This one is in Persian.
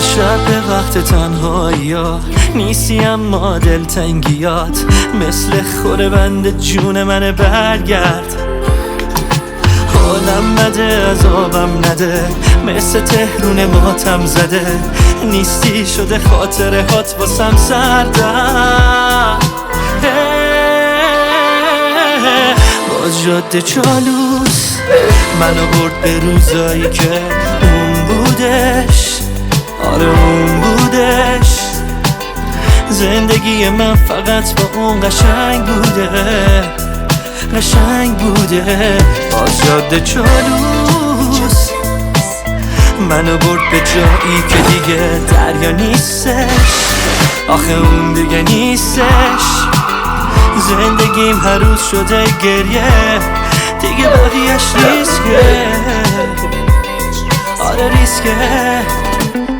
شب به وقت تنهایی‌ها نیستی اما دلتنگیات مثل خوره بند جون من برگرد. حالم بده عذابم نده مثل تهرون ماتم زده نیستی شده خاطره هات واسم سردم. با جاده چالوس منو برد به روزایی که اون بودش، آره اون بودش. زندگی من فقط با اون قشنگ بوده، قشنگ بوده. با جاده چالوس منو برد به جایی که دیگه دریا نیستش، آخه اون دیگه نیستش. زندگیم هر روز شده گریه دیگه بقیهش ریسکه، آره ریسکه.